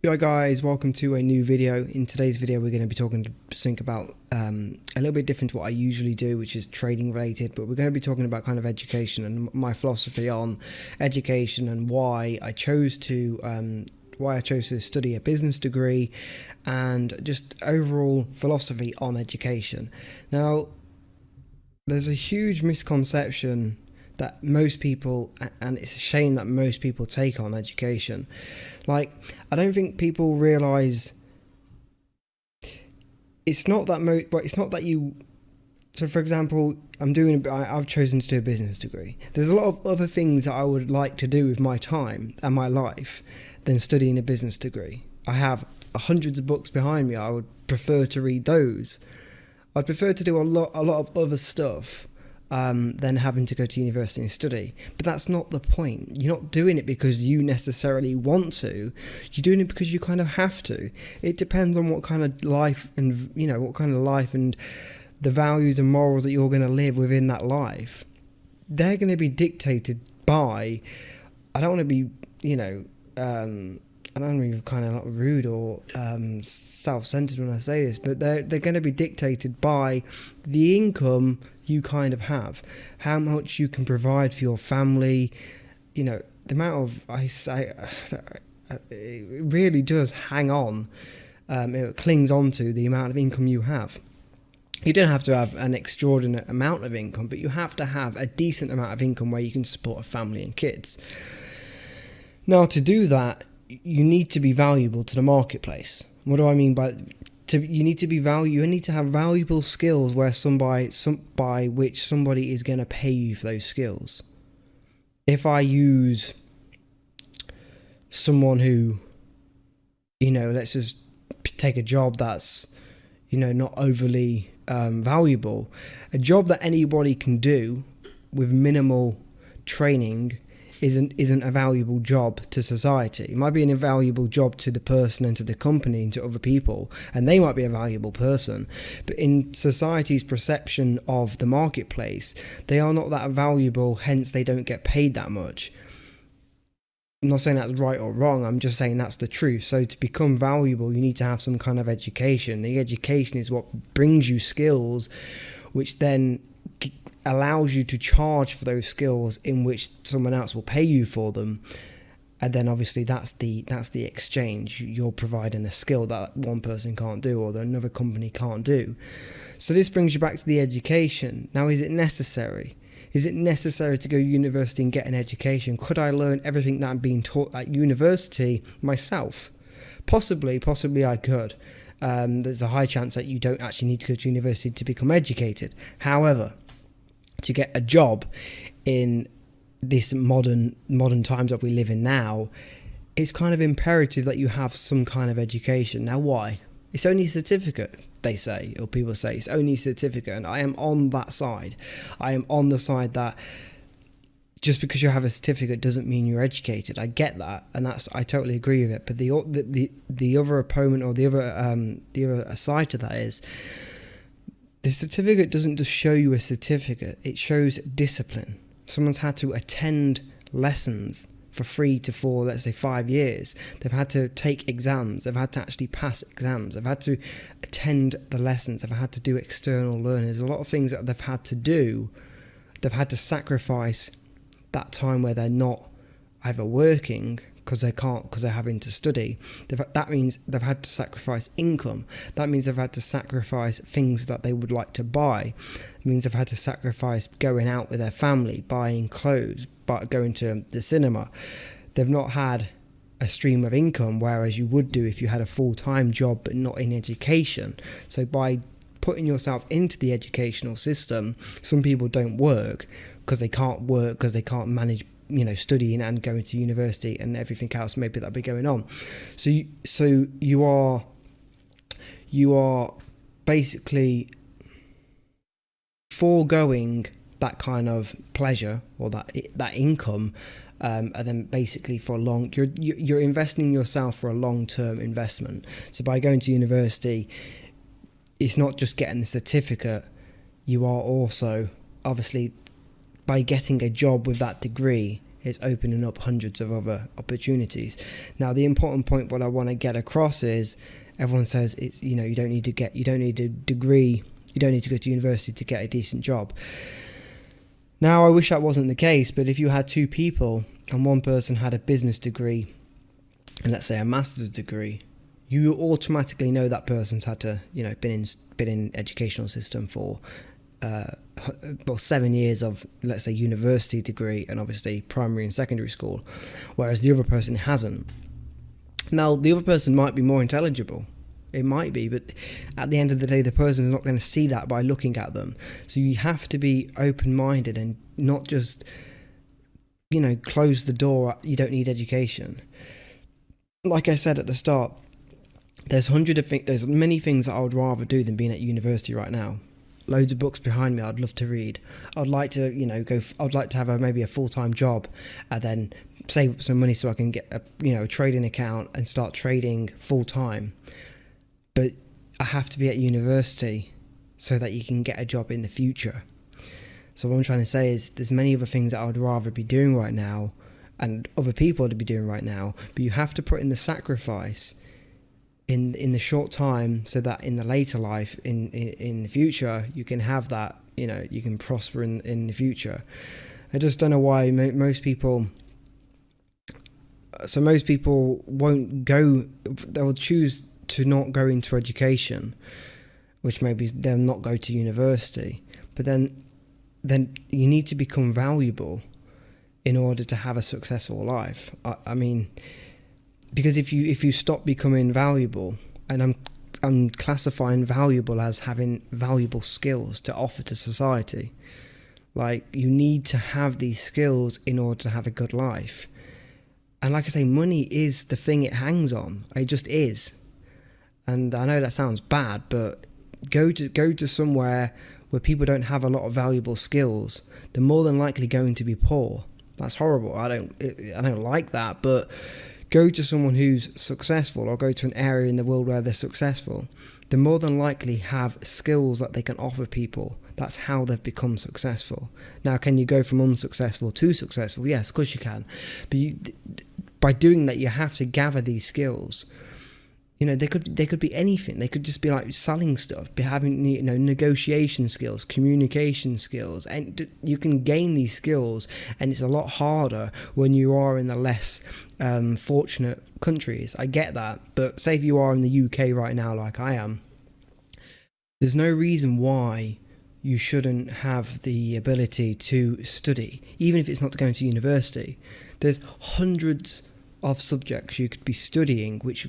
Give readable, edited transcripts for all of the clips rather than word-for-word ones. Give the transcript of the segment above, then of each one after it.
Hi guys, welcome to a new video. In today's video we're going to be talking about a little bit different to what I usually do, which is trading related, but we're going to be talking about kind of education and my philosophy on education and why I chose to study a business degree and just overall philosophy on education. Now, there's a huge misconception that most people, and it's a shame that most people take on education. Like, I don't think people realize it's not that you. So, for example, I've chosen to do a business degree. There's a lot of other things that I would like to do with my time and my life than studying a business degree. I have hundreds of books behind me. I would prefer to read those. I'd prefer to do a lot of other stuff than having to go to university and study. But that's not the point. You're not doing it because you necessarily want to. You're doing it because you kind of have to. It depends on what kind of life and the values and morals that you're going to live within that life. They're going to be dictated by, I don't want to be, I don't want to be kind of like rude or self-centered when I say this, but they're going to be dictated by the income you kind of have, how much you can provide for your family. The amount of, it really does hang on. It clings on to the amount of income you have. You don't have to have an extraordinary amount of income, but you have to have a decent amount of income where you can support a family and kids. Now, to do that, you need to be valuable to the marketplace. What do I mean by you need to have valuable skills by which somebody is going to pay you for those skills. If I use someone who, let's just take a job that's, not overly valuable, a job that anybody can do with minimal training isn't a valuable job to society. It might be an invaluable job to the person and to the company and to other people, and they might be a valuable person, but in society's perception of the marketplace, they are not that valuable, hence they don't get paid that much. I'm not saying that's right or wrong, I'm just saying that's the truth. So to become valuable, you need to have some kind of education. The education is what brings you skills, which then allows you to charge for those skills in which someone else will pay you for them. And then obviously that's the exchange. You're providing a skill that one person can't do or that another company can't do. So this brings you back to the education. Now, is it necessary? Is it necessary to go to university and get an education? Could I learn everything that I'm being taught at university myself? Possibly I could. There's a high chance that you don't actually need to go to university to become educated. However, to get a job in this modern times that we live in now, it's kind of imperative that you have some kind of education. Now, why? It's only a certificate, they say, or people say it's only a certificate, and I am on that side. I am on the side that just because you have a certificate doesn't mean you're educated. I get that, and I totally agree with it. But the other opponent, or the other side to that is, the certificate doesn't just show you a certificate, it shows discipline. Someone's had to attend lessons for 3 to 4, let's say 5 years. They've had to take exams, they've had to actually pass exams, they've had to attend the lessons, they've had to do external learning. There's a lot of things that they've had to do. They've had to sacrifice that time where they're not either working because they're having to study. That means they've had to sacrifice income. That means they've had to sacrifice things that they would like to buy. It means they've had to sacrifice going out with their family, buying clothes, going to the cinema. They've not had a stream of income, whereas you would do if you had a full-time job but not in education. So by putting yourself into the educational system, some people don't work because they can't manage studying and going to university and everything else maybe that'll be going on. So you are basically foregoing that kind of pleasure or that income, and then basically you're investing in yourself for a long-term investment. So by going to university, it's not just getting the certificate, you are also obviously, by getting a job with that degree, it's opening up hundreds of other opportunities. Now, the important point what I want to get across is, everyone says it's, you don't need a degree, you don't need to go to university to get a decent job. Now, I wish that wasn't the case, but if you had two people and one person had a business degree and let's say a master's degree, you automatically know that person's had to, been in educational system for 7 years of, let's say, university degree and obviously primary and secondary school, whereas the other person hasn't. Now, the other person might be more intelligible. It might be, but at the end of the day, the person is not going to see that by looking at them. So you have to be open-minded and not just, close the door. You don't need education. Like I said at the start, there's many things that I would rather do than being at university right now. Loads of books behind me I'd love to read. I'd like to, I'd like to have maybe a full-time job and then save some money so I can get a trading account and start trading full-time. But I have to be at university so that you can get a job in the future. So what I'm trying to say is there's many other things that I would rather be doing right now and other people to be doing right now, but you have to put in the sacrifice in the short time so that in the later life, in the future, you can have that, you can prosper in the future. I just don't know why most people won't go, they'll choose to not go into education, which maybe they'll not go to university, but then you need to become valuable in order to have a successful life. I mean, because if you stop becoming valuable, and I'm classifying valuable as having valuable skills to offer to society, like you need to have these skills in order to have a good life. And like I say, money is the thing it hangs on. It just is. And I know that sounds bad, but go to somewhere where people don't have a lot of valuable skills. They're more than likely going to be poor. That's horrible. I don't like that. But go to someone who's successful, or go to an area in the world where they're successful. They more than likely have skills that they can offer people. That's how they've become successful. Now, can you go from unsuccessful to successful? Yes, of course you can. But by doing that, you have to gather these skills. They could be anything. They could just be like selling stuff, be having negotiation skills, communication skills, and you can gain these skills. And it's a lot harder when you are in the less fortunate countries. I get that, but say if you are in the UK right now, like I am, there's no reason why you shouldn't have the ability to study, even if it's not going to university. There's hundreds of subjects you could be studying, which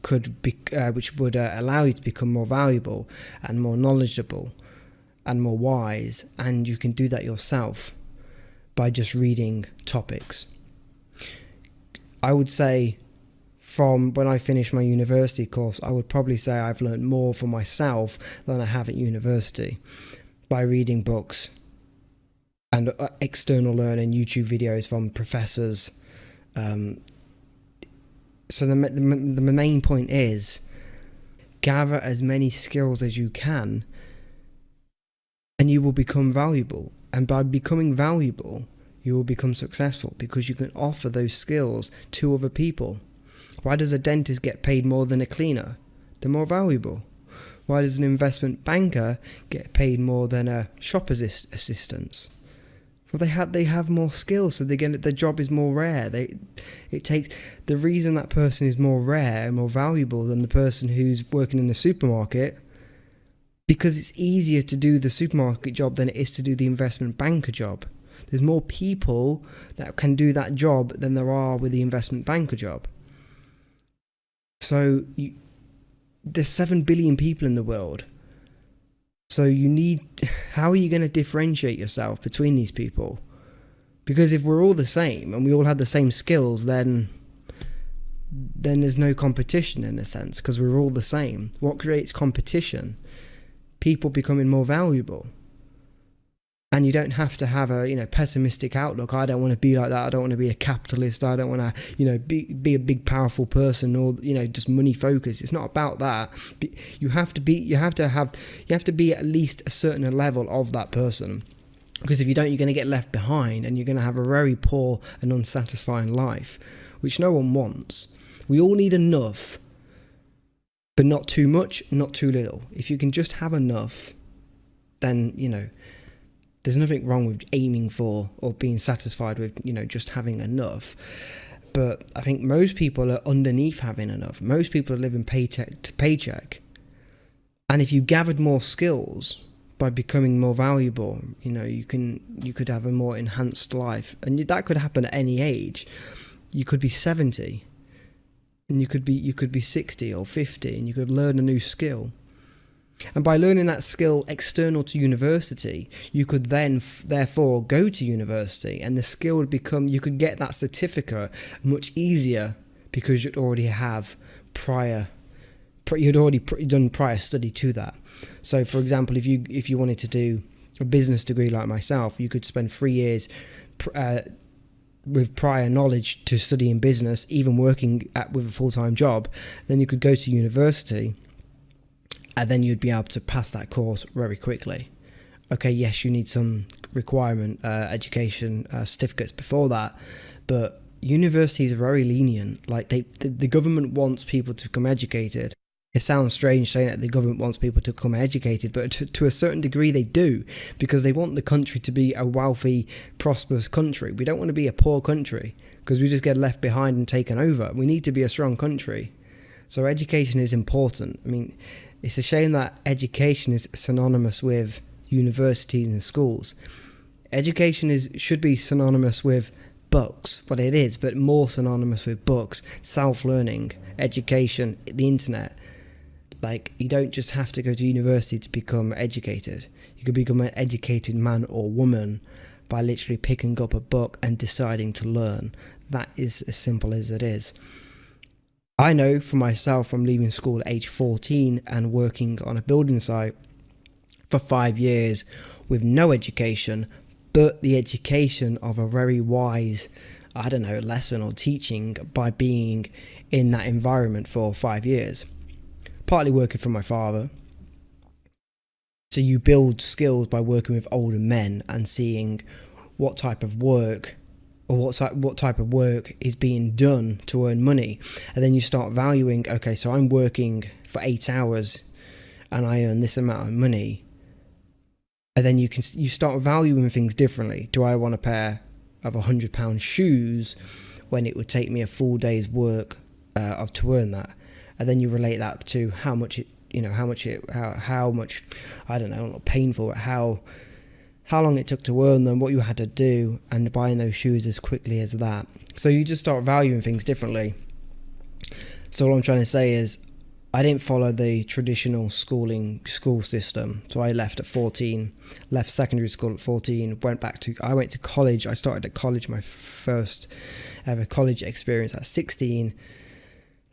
would allow you to become more valuable and more knowledgeable and more wise, and you can do that yourself by just reading topics. I would say from when I finished my university course, I would probably say I've learned more for myself than I have at university by reading books and external learning, YouTube videos from professors. So the main point is gather as many skills as you can and you will become valuable. And by becoming valuable, you will become successful because you can offer those skills to other people. Why does a dentist get paid more than a cleaner? They're more valuable. Why does an investment banker get paid more than a shop assistant? Well, they have more skills, so their job is more rare. It takes the reason that person is more rare and more valuable than the person who's working in the supermarket, because it's easier to do the supermarket job than it is to do the investment banker job. There's more people that can do that job than there are with the investment banker job. So there's 7 billion people in the world. So how are you going to differentiate yourself between these people? Because if we're all the same and we all have the same skills, then there's no competition in a sense, because we're all the same. What creates competition? People becoming more valuable. And you don't have to have a pessimistic outlook. I don't want to be like that. I don't want to be a capitalist. I don't want to be a big powerful person, or just money focused. It's not about that. You have to be at least a certain level of that person. Because if you don't, you're going to get left behind and you're going to have a very poor and unsatisfying life, which no one wants. We all need enough, but not too much, not too little. If you can just have enough, then, there's nothing wrong with aiming for or being satisfied with, just having enough. But I think most people are underneath having enough. Most people are living paycheck to paycheck. And if you gathered more skills by becoming more valuable, you could have a more enhanced life. And that could happen at any age. You could be 70 and you could be 60 or 50 and you could learn a new skill. And by learning that skill external to university, you could then therefore go to university, and the skill would become, you could get that certificate much easier because you'd already have you'd already done prior study to that. So for example, if you wanted to do a business degree like myself, you could spend 3 years with prior knowledge to studying business, even working with a full-time job. Then you could go to university, and then you'd be able to pass that course very quickly. Okay, yes, you need some requirement education certificates before that, but universities are very lenient. Like the government wants people to become educated. It sounds strange saying that the government wants people to become educated, but to a certain degree they do, because they want the country to be a wealthy, prosperous country. We don't want to be a poor country, because we just get left behind and taken over. We need to be a strong country. So education is important. I mean, it's a shame that education is synonymous with universities and schools. Education should be synonymous with books, what it is, but more synonymous with books, self-learning, education, the internet. Like, you don't just have to go to university to become educated. You could become an educated man or woman by literally picking up a book and deciding to learn. That is as simple as it is. I know for myself, from leaving school at age 14 and working on a building site for 5 years with no education, but the education of a very wise, lesson or teaching by being in that environment for 5 years. Partly working for my father. So you build skills by working with older men and seeing what type of work or what type of work is being done to earn money. And then you start valuing, okay, so I'm working for 8 hours and I earn this amount of money. And then you start valuing things differently. Do I want a pair of £100 shoes when it would take me a full day's work to earn that? And then you relate that to how much, I don't know, not painful, but how long it took to earn them, what you had to do, and buying those shoes as quickly as that. So you just start valuing things differently. So what I'm trying to say is, I didn't follow the traditional school system. So I left at 14, left secondary school at 14, I went to college. I started at college, my first ever college experience at 16.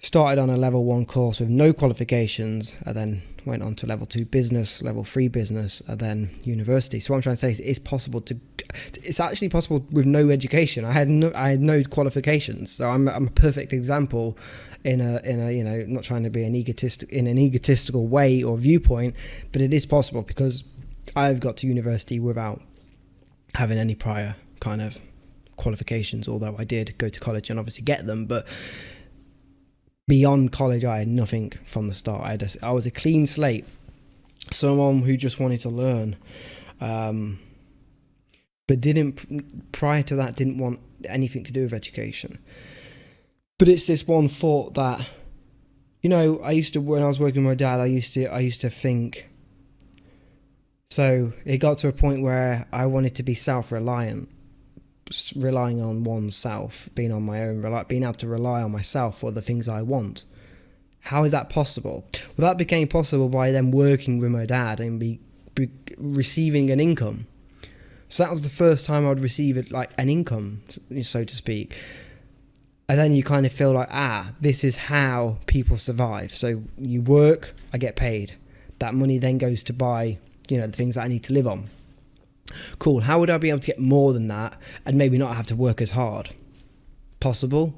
Started on a level 1 course with no qualifications, and then went on to level 2 business, level 3 business, and then university. So what I'm trying to say is it's actually possible with no education. I had no qualifications. So I'm a perfect example in a not trying to be an egotistical way or viewpoint, but it is possible because I've got to university without having any prior kind of qualifications, although I did go to college and obviously get them, but beyond college, I had nothing from the start. I was a clean slate, someone who just wanted to learn, but prior to that, didn't want anything to do with education. But it's this one thought that, when I was working with my dad, I used to think. So it got to a point where I wanted to be self-reliant. Relying on oneself, being on my own, being able to rely on myself for the things I want. How is that possible? Well, that became possible by them working with my dad and be receiving an income. So that was the first time I'd receive an income, so to speak. And then you kind of feel like, this is how people survive. So you work, I get paid. That money then goes to buy, the things that I need to live on. Cool. How would I be able to get more than that and maybe not have to work as hard? Possible.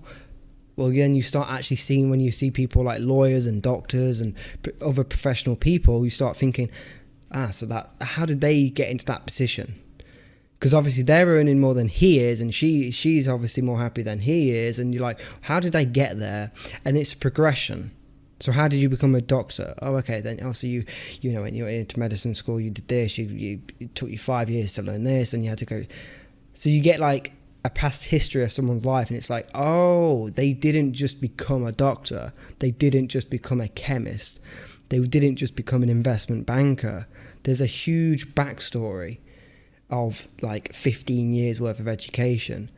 Well, then you start actually seeing, when you see people like lawyers and doctors and other professional people, you start thinking, so how did they get into that position? Because obviously they're earning more than he is, and she's obviously more happy than he is, and you're like, how did they get there? And it's a progression. So how did you become a doctor? Oh, okay, then obviously you know, when you went into medicine school, you did this, it took you 5 years to learn this, and you had to go. So you get like a past history of someone's life, and it's like, oh, they didn't just become a doctor, they didn't just become a chemist, they didn't just become an investment banker. There's a huge backstory of like 15 years worth of education.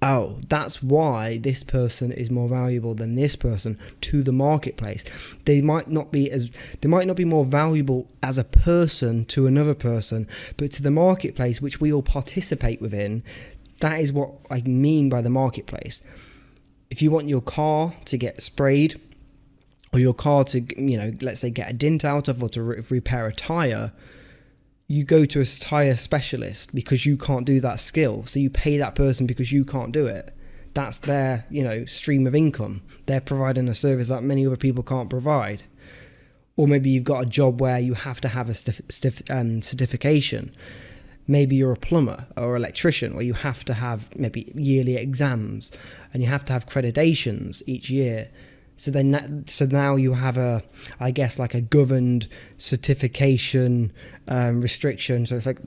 Oh, that's why this person is more valuable than this person to the marketplace. They might not be more valuable as a person to another person, but to the marketplace, which we all participate within, that is what I mean by the marketplace. If you want your car to get sprayed, or your car to, you know, let's say get a dent out of, or to repair a tire, you go to a tire specialist because you can't do that skill. So you pay that person because you can't do it. That's their, you know, stream of income. They're providing a service that many other people can't provide. Or maybe you've got a job where you have to have a certification. Maybe you're a plumber or electrician, where you have to have maybe yearly exams, and you have to have accreditations each year. So now you have a governed certification restriction. So it's like,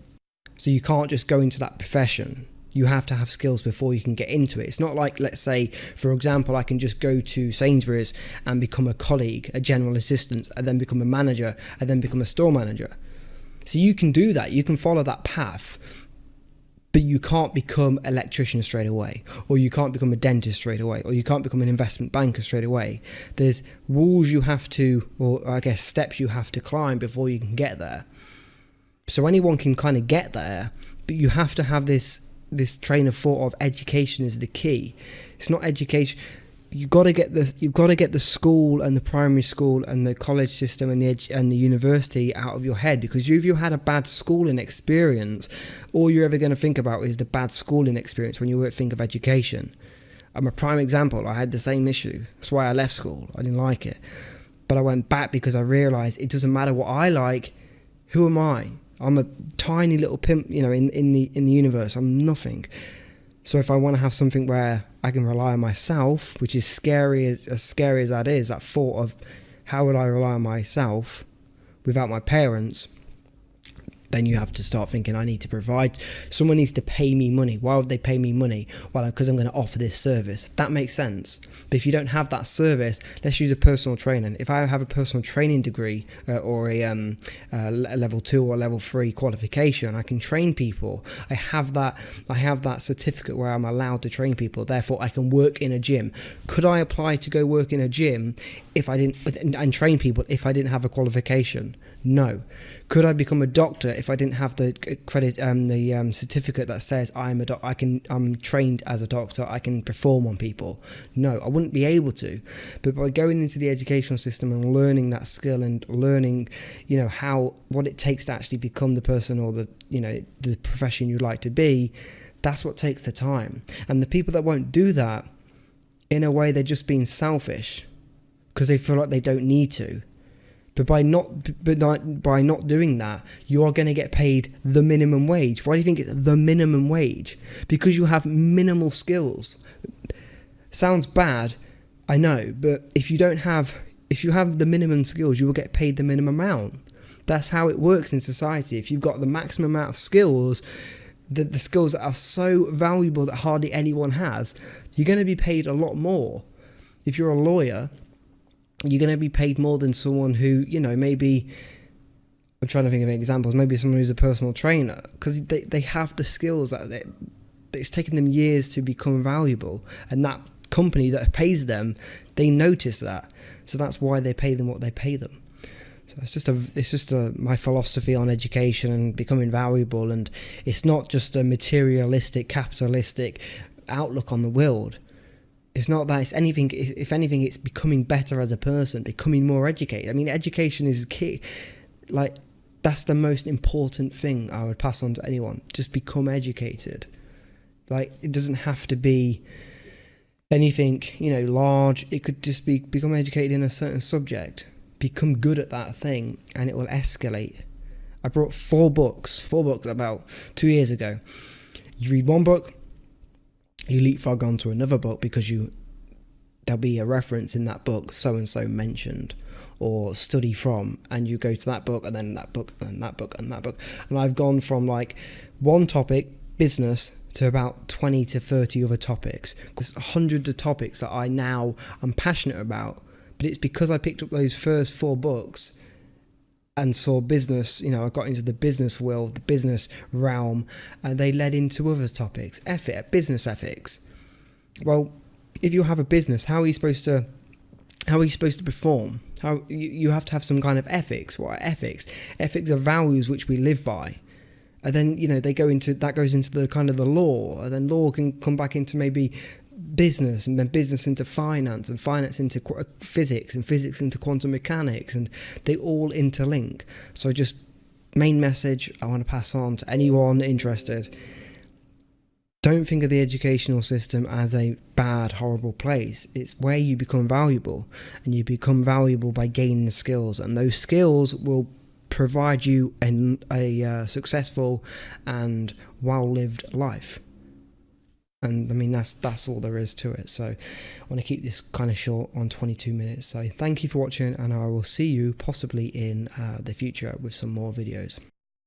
so you can't just go into that profession. You have to have skills before you can get into it. It's not like, let's say, for example, I can just go to Sainsbury's and become a colleague, a general assistant, and then become a manager, and then become a store manager. So you can do that. You can follow that path. But you can't become an electrician straight away, or you can't become a dentist straight away, or you can't become an investment banker straight away. There's walls you have to, or I guess steps you have to climb before you can get there. So anyone can kind of get there, but you have to have this train of thought of education is the key. It's not education. You've got to get the school and the primary school and the college system and the university out of your head, because if you had a bad schooling experience, all you're ever going to think about is the bad schooling experience when you think of education. I'm a prime example. I had the same issue. That's why I left school. I didn't like it, but I went back because I realized it doesn't matter what I like. Who am I? I'm a tiny little pimp, you know, in the universe. I'm nothing. So if I want to have something where I can rely on myself, which is scary as that is, that thought of how would I rely on myself without my parents, then you have to start thinking, I need to provide. Someone needs to pay me money. Why would they pay me money? Well, because I'm going to offer this service. That makes sense. But if you don't have that service, let's use a personal trainer. If I have a personal training degree or a level 2 or level 3 qualification, I can train people. I have that certificate where I'm allowed to train people. Therefore, I can work in a gym. Could I apply to go work in a gym if I didn't, and train people if I didn't have a qualification? No. Could I become a doctor if I didn't have the credit, the certificate that says I'm trained as a doctor, I can perform on people? No, I wouldn't be able to. But by going into the educational system and learning that skill and learning, you know, what it takes to actually become the person or the profession you'd like to be, that's what takes the time. And the people that won't do that, in a way, they're just being selfish because they feel like they don't need to. But by not doing that, you are going to get paid the minimum wage. Why do you think it's the minimum wage? Because you have minimal skills. Sounds bad, I know, but if you have the minimum skills, you will get paid the minimum amount. That's how it works in society. If you've got the maximum amount of skills, the skills that are so valuable that hardly anyone has, you're going to be paid a lot more. If you're a lawyer, you're going to be paid more than someone who, you know, maybe, I'm trying to think of examples, maybe someone who's a personal trainer, because they have the skills that it's taken them years to become valuable, and that company that pays them, they notice that, so that's why they pay them what they pay them. So it's just my philosophy on education and becoming valuable, and it's not just a materialistic, capitalistic outlook on the world. It's not that. It's anything. If anything, it's becoming better as a person, becoming more educated. I mean, education is key. Like, that's the most important thing I would pass on to anyone. Just become educated. Like, it doesn't have to be anything, you know, large. It could just be become educated in a certain subject. Become good at that thing, and it will escalate. I brought four books about 2 years ago. You read one book, you leapfrog onto another book because there'll be a reference in that book, so and so mentioned or study from, and you go to that book and then that book and that book and that book. And I've gone from like one topic, business, to about 20 to 30 other topics. There's hundreds of topics that I now am passionate about, but it's because I picked up those first 4 books and saw business, I got into the business world, the business realm, and they led into other topics. Business ethics. Well, if you have a business, how are you supposed to perform? How you have to have some kind of ethics. What are ethics? Ethics are values which we live by. And then, that goes into the kind of the law, and then law can come back into maybe business, and then business into finance, and finance into physics, and physics into quantum mechanics, and they all interlink. So just main message I want to pass on to anyone interested: don't think of the educational system as a bad, horrible place. It's where you become valuable, and you become valuable by gaining skills, and those skills will provide you a successful and well-lived life. And I mean, that's all there is to it. So I want to keep this kind of short, on 22 minutes. So thank you for watching, and I will see you possibly in the future with some more videos.